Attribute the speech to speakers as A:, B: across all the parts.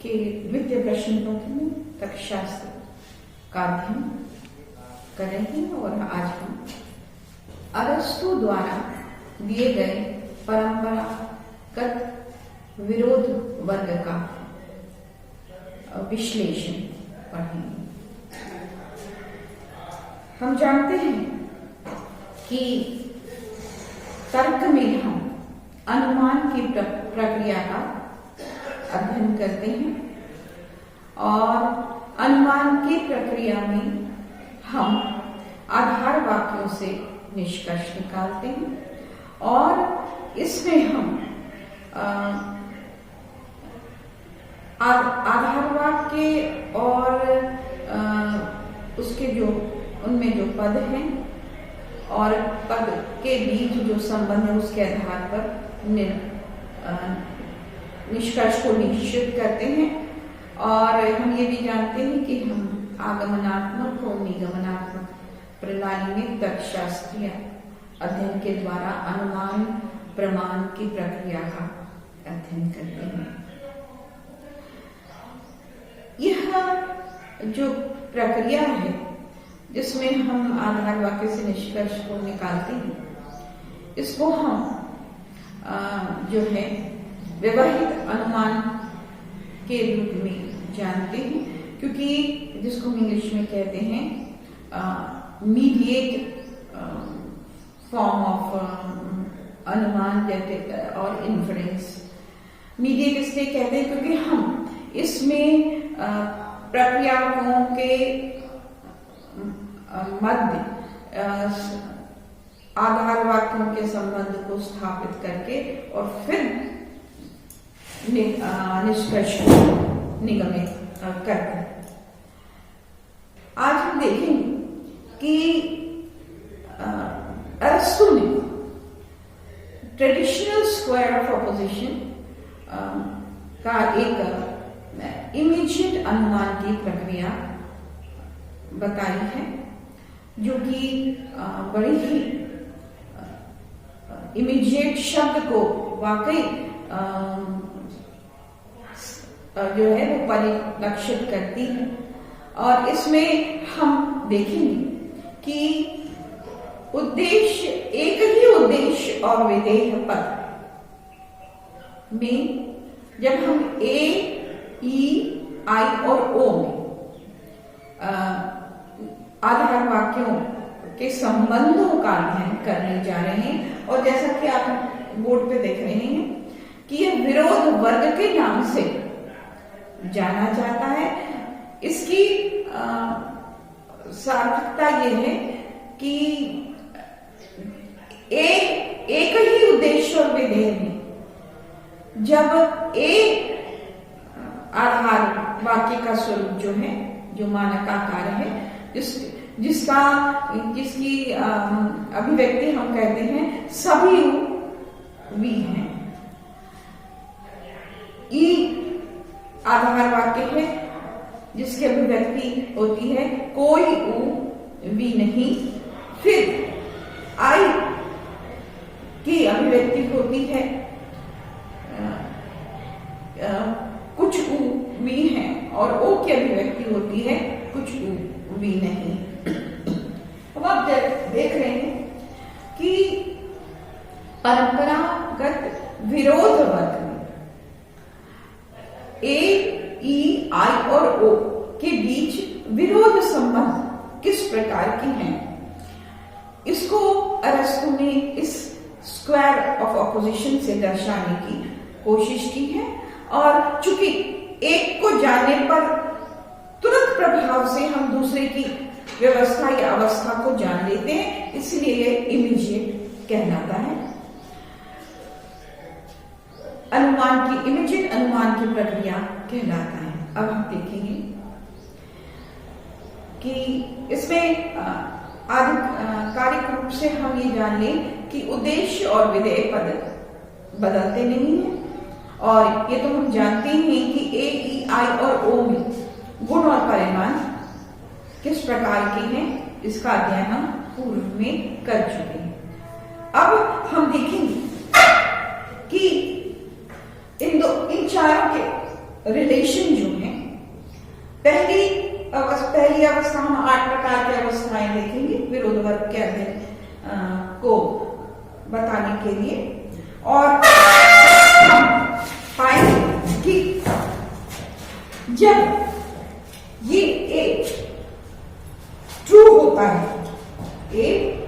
A: के द्वितीय प्रश्न पत्र में तर्कशास्त्र का अध्ययन कर रहे हैं और आज हम अरस्तु द्वारा दिए गए परंपरागत विरोध वर्ग का विश्लेषण पढ़ेंगे। हम जानते हैं कि तर्क में हम अनुमान की प्रक्रिया का अध्ययन करते हैं और अनुमान की प्रक्रिया में हम आधार वाक्यों से निष्कर्ष निकालते हैं और इसमें हम आधार वाक्य और उसके जो उनमें जो पद हैं और पद के बीच जो संबंध है उसके आधार पर निष्कर्ष को निश्चित करते हैं। और हम ये भी जानते हैं कि हम आगमनात्मक और निगमनात्मक प्रणाली में तर्कशास्त्रीय अध्ययन के द्वारा अनुमान प्रमाण की प्रक्रिया का अध्ययन करते हैं। यह जो प्रक्रिया है जिसमें हम आधार वाक्य से निष्कर्ष को निकालते हैं, इसको हम जो है व्यवहित अनुमान के रूप में जानते हैं, क्योंकि जिसको हम इंग्लिश में कहते हैं मीडिएट फॉर्म ऑफ अनुमान जैसे और इन्फरेंस। मीडिएट इसलिए कहते हैं क्योंकि हम इसमें प्रक्रियाओं के मध्य आधार वाक्यों के संबंध को स्थापित करके और फिर निष्कर्ष को निगमित करते हैं। आज हम देखेंगे कि अरस्तु ने ट्रेडिशनल स्क्वायर ऑफ ऑपोजिशन का एक इमीडिएट अनुमान की प्रक्रिया बताई है, जो कि बड़ी ही इमीडिएट शब्द को वाकई जो है वो परिलक्षित करती है। और इसमें हम देखेंगे कि उद्देश्य एक ही उद्देश्य और विधेय पद में जब हम ए, ई, आई और ओ में आधार वाक्यों के संबंधों का अध्ययन करने जा रहे हैं। और जैसा कि आप बोर्ड पे देख रहे हैं कि यह विरोध वर्ग के नाम से जाना जाता है। इसकी सार्थकता यह है कि एक ही उद्देश्य और विधेय में जब आधार वाक्य का स्वरूप जो है, जो मानकाकार है, जिसकी अभिव्यक्ति हम कहते हैं सभी वी हैं। ई आधार वाक्य है जिसकी अभिव्यक्ति होती है कोई ऊ वी नहीं। फिर आई की अभिव्यक्ति होती है कुछ ऊ वी है और ओ की अभिव्यक्ति होती है कुछ ऊ वी नहीं। अब आप देख रहे हैं कि परंपरागत विरोध वर्ग में ए, ई, आई और ओ के बीच विरोध संबंध किस प्रकार की हैं, इसको अरस्तु ने इस स्क्वायर ऑफ ऑपोजिशन से दर्शाने की कोशिश की है। और चूंकि एक को जानने पर तुरंत प्रभाव से हम दूसरे की व्यवस्था या अवस्था को जान लेते हैं, इसलिए यह इमीडिएट कहलाता है। इमीडिएट अनुमान की प्रक्रिया कहलाता है। अब हम देखेंगे कि इसमें आधिकारिक रूप से हम ये जान लें कि उद्देश्य और विधेय पद बदलते नहीं है। और ये तो हम जानते ही हैं कि ए, ई, आई और ओ में गुण और परिमाण किस प्रकार के हैं, इसका अध्ययन हम पूर्व में कर चुके हैं। अब हम देखेंगे कि इन चारों के रिलेशन जो है, पहली अवस्था हम 8 प्रकार की अवस्थाएं देखेंगे विरोध वर्ग के अध्ययन को बताने के लिए, और हम पाएंगे कि जब ये ए ट्रू होता है, ए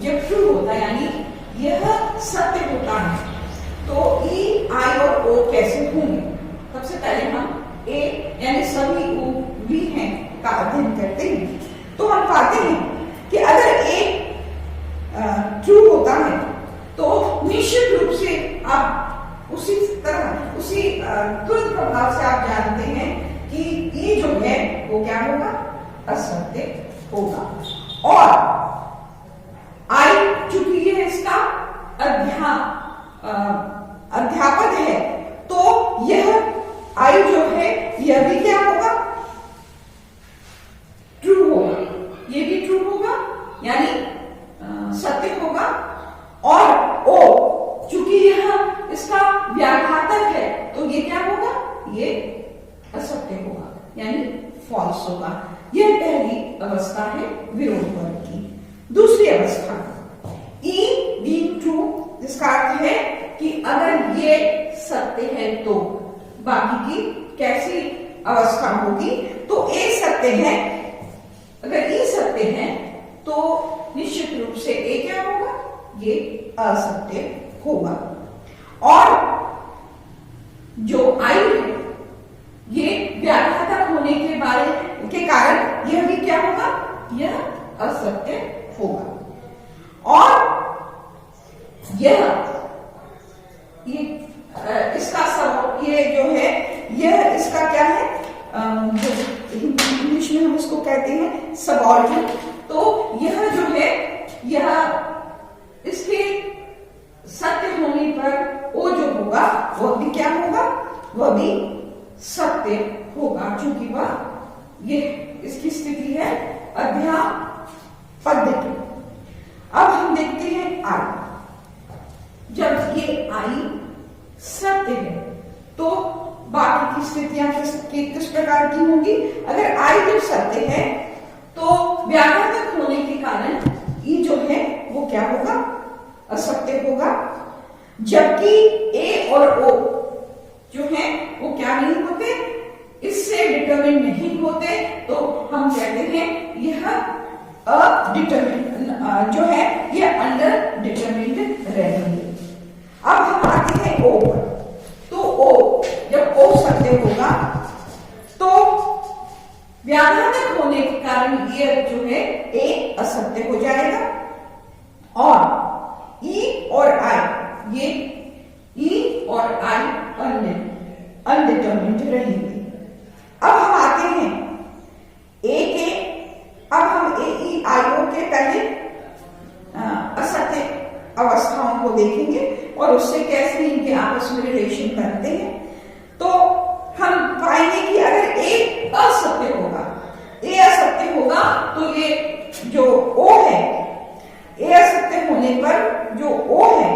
A: जब ट्रू होता है यानी यह सत्य होता है, तो ई, आई और ओ कैसे होंगे। सबसे पहले हम ए यानी सभी ओ भी हैं का अध्ययन करते हैं, तो हम पाते हैं कि अगर ए ट्रू होता है तो निश्चित रूप से आप उसी तरह तुरंत प्रभाव से आप जानते हैं कि ई जो है वो क्या होगा, असत्य होगा। और आई चूंकि ये इसका अध्यापक है, तो यह आई जो है यह भी क्या होगा, ट्रू होगा, ये भी ट्रू होगा यानी सत्य होगा। और ओ चूंकि यह इसका व्याघातक है, तो ये क्या होगा, ये असत्य होगा यानी फॉल्स होगा। यह पहली अवस्था है विरोध वर्ग की। दूसरी अवस्था ई बीइंग ट्रू, जिसका अर्थ है कि अगर ये सत्य है तो बाकी की कैसी अवस्था होगी, तो ए सत्य है, अगर ई सत्य है तो निश्चित रूप से ए क्या होगा, ये असत्य होगा। और जो आई है ये व्याघातक होने के कारण यह भी क्या होगा, यह असत्य होगा। और यह इसका सब ये जो है, यह इसका क्या है, जो इंग्लिश में हम इसको कहते हैं सबऑर्डिनेट, तो यह जो है यह इसके सत्य होने पर ओ जो होगा वह भी क्या होगा, वह भी सत्य होगा, क्योंकि वह ये इसकी स्थिति है अध्यापक। अब हम देखते हैं आई। जब ये आई सत्य है तो बाकी की स्थितियां किस प्रकार की होंगी। अगर आई जब सत्य है तो व्याघातक होने के कारण ई जो है वो क्या होगा, असत्य होगा। जबकि ए और ओ जो है वो क्या नहीं होते, इससे डिटरमिन नहीं होते, तो हम कहते हैं यह अडिटरमिन जो है यह अंडर डिटरमिन्ड रहेंगे। अब हम आते हैं ओ पर, तो ओ जब ओ सत्य होगा तो व्याघातक होने के कारण ये जो है ए असत्य हो जाएगा, और ई और आई, ये ई और आई अनडिटरमिन्ड रहेंगे। अब हम आते हैं ए के, अब हम ए ई आई ओ के पहले असत्य अवस्थाओं को देखेंगे और उससे कैसे इनके आपस में रिलेशन बनते हैं। तो हम पाएंगे कि अगर ए असत्य होगा, ए असत्य होगा, तो ये जो ओ है, ए असत्य होने पर जो ओ है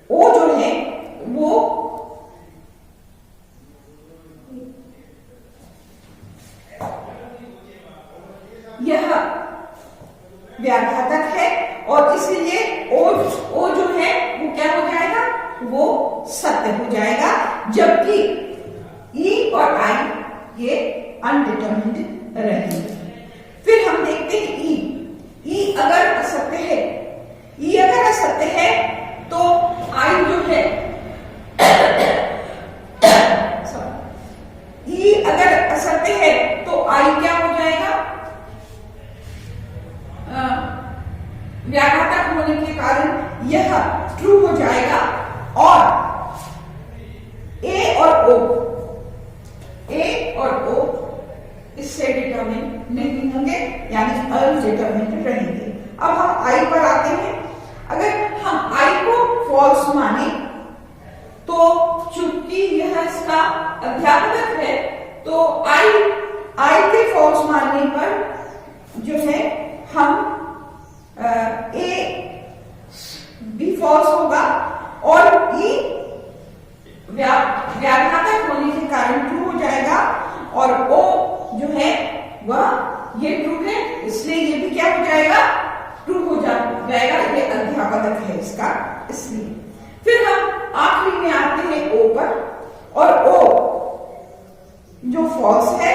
A: ओ जो है वो यह व्याघातक है, और इसीलिए ओ जो है वो क्या हो जाएगा, वो सत्य हो जाएगा। जबकि ई और आई ये अनडिटरमिन्ड रहेंगे। फिर हम देखते हैं ई अगर असत्य है, ई अगर असत्य है तो आई जो है ई अगर असत्य है तो आई क्या हो जाएगा, व्याघातक होने के कारण यह ट्रू हो जाएगा। और ए और ओ इससे डिटरमिन नहीं होंगे, यानी अनडिटरमिन्ड रहेंगे। अब हम आई पर आते हैं। अगर हम आई को फॉल्स माने तो चूंकि यह इसका अध्यापक है, तो आई के फॉल्स मानने पर जो है हम ए भी फॉल्स होगा और ई व्याघातक होने के कारण ट्रू हो जाएगा और ओ जो है वह ये ट्रू है, इसलिए ये भी क्या हो जाएगा, ट्रू हो जाएगा। ये अध्यापक है इसका, इसलिए। फिर हम आखिरी में आते हैं ओ पर, और ओ जो फॉल्स है,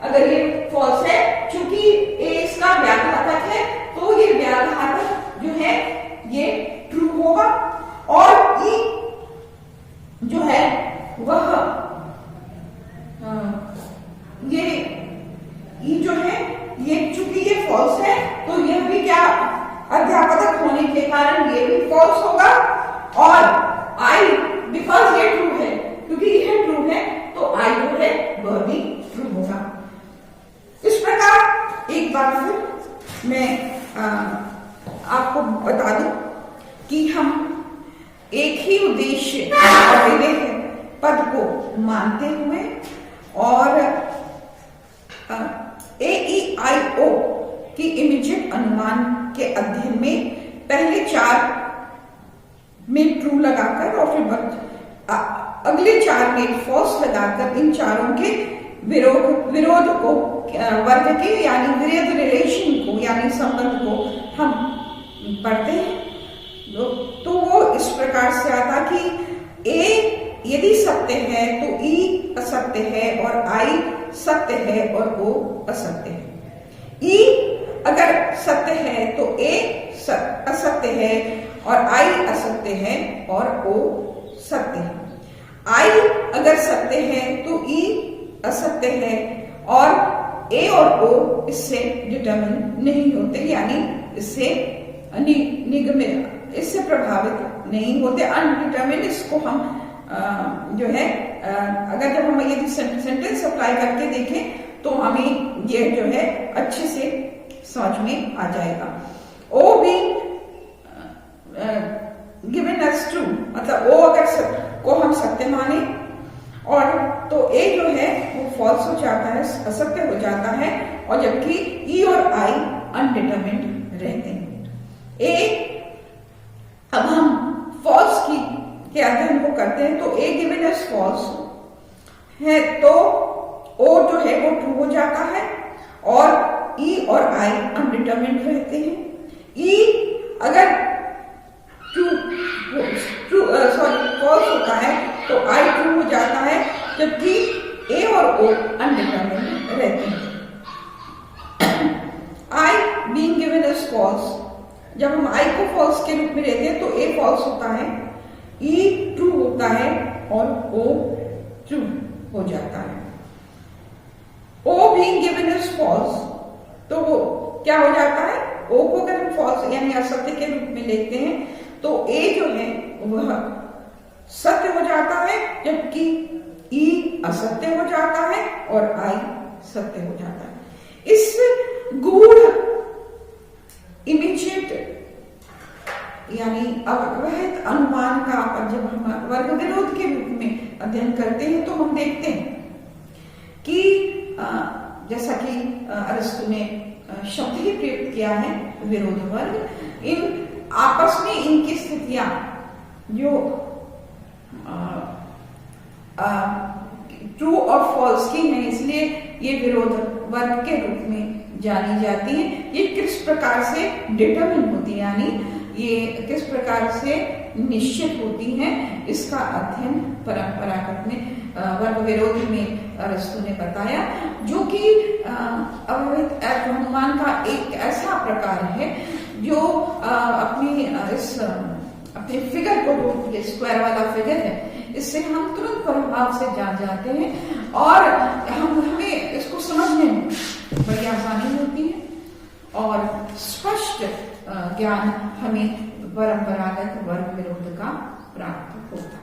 A: अगर ये फॉल्स है, चूंकि ए इसका व्याघातक है तो ये व्याघातक जो है ये ट्रू होगा और ई जो है वह ये ई जो है ये चूंकि ये फॉल्स है तो यह भी क्या अध्यापक होने के कारण ये भी फॉल्स होगा और आई बिकॉज ये ट्रू है, क्योंकि यह ट्रू है तो आई जो है वह भी ट्रू होगा। इस प्रकार एक बार फिर मैं आपको बता दूं कि हम एक ही उद्देश्य पद को मानते हुए और AEIO की इमीडिएट अनुमान के अध्ययन में पहले 4 में ट्रू लगाकर और फिर अगले 4 में फॉल्स लगाकर इन चारों के विरोध को वर्ग के यानी विरोध रिलेशन को यानी संबंध को हम पढ़ते हैं। तो वो इस प्रकार से आता कि ए यदि सत्य है तो ई असत्य है और आई सत्य है और ओ असत्य है। ई अगर सत्य है तो ए असत्य है और आई असत्य है और ओ सत्य है। आई अगर सत्य है तो ई असत्य है और ए और ओ इससे डिटरमिन नहीं होते, यानी इससे निगमित, इससे प्रभावित नहीं होते, अनडिटरमिन। इसको हम जो है अगर जब हम यदि सेंटेंस अप्लाई करके देखें तो हमें ये जो है अच्छे से समझ में आ जाएगा। O B given as true, मतलब ओ अगर को हम सत्य माने और तो ए जो है वो फॉल्स हो जाता है, असत्य हो जाता है, और जबकि ई और आई अनडिटरमिन्ड रहते हैं। ए अब हम फॉल्स के अध्ययन को करते हैं तो ए गिवन एज फॉल्स है तो ओ जो है वो ट्रू हो जाता है और ई और आई अनडिटरमिन्ड रहते हैं। ई अगर फॉल्स होता है तो आई ट्रू हो जाता है, जबकि ए और ओ अनडिटरमिन्ड रहते हैं। I being given as false, जब हम आई को फॉल्स के रूप में लेते हैं तो ए फॉल्स होता है, ई ट्रू होता है और ओ ट्रू हो जाता है। ओ बीइंग गिवन एज फॉल्स, तो वो क्या हो जाता है, ओ को अगर हम फॉल्स यानी असत्य के रूप में लेते हैं तो ए जो है वह सत्य हो जाता है, जबकि ई असत्य हो जाता है और आई सत्य हो जाता है। इस गूढ़ इमीडिएट यानी अवहित अनुमान का जब हम वर्ग विरोध के रूप में अध्ययन करते हैं तो हम देखते हैं कि जैसा कि अरस्तु ने शब्द ही प्रयुक्त किया है विरोध वर्ग, इन आपस में इनकी स्थितियां जो ट्रू और फॉल्स की हैं, इसलिए ये विरोध वर्ग के रूप में जानी जाती है। ये किस प्रकार से डिटरमिन होती है, यानी ये किस प्रकार से निश्चित होती हैं, इसका अध्ययन परंपरागत में वर्ग विरोध में अरस्तु ने बताया, जो कि अवहित अनुमान का एक ऐसा प्रकार है जो अपने फिगर को, जो स्क्वायर वाला फिगर है, इससे हम तुरंत प्रभाव से जान जाते हैं और हमें इसको समझने में बड़ी आसानी होती है और स्पष्ट ज्ञान हमें परंपरागत वर्ग विरोध का प्राप्त होता है।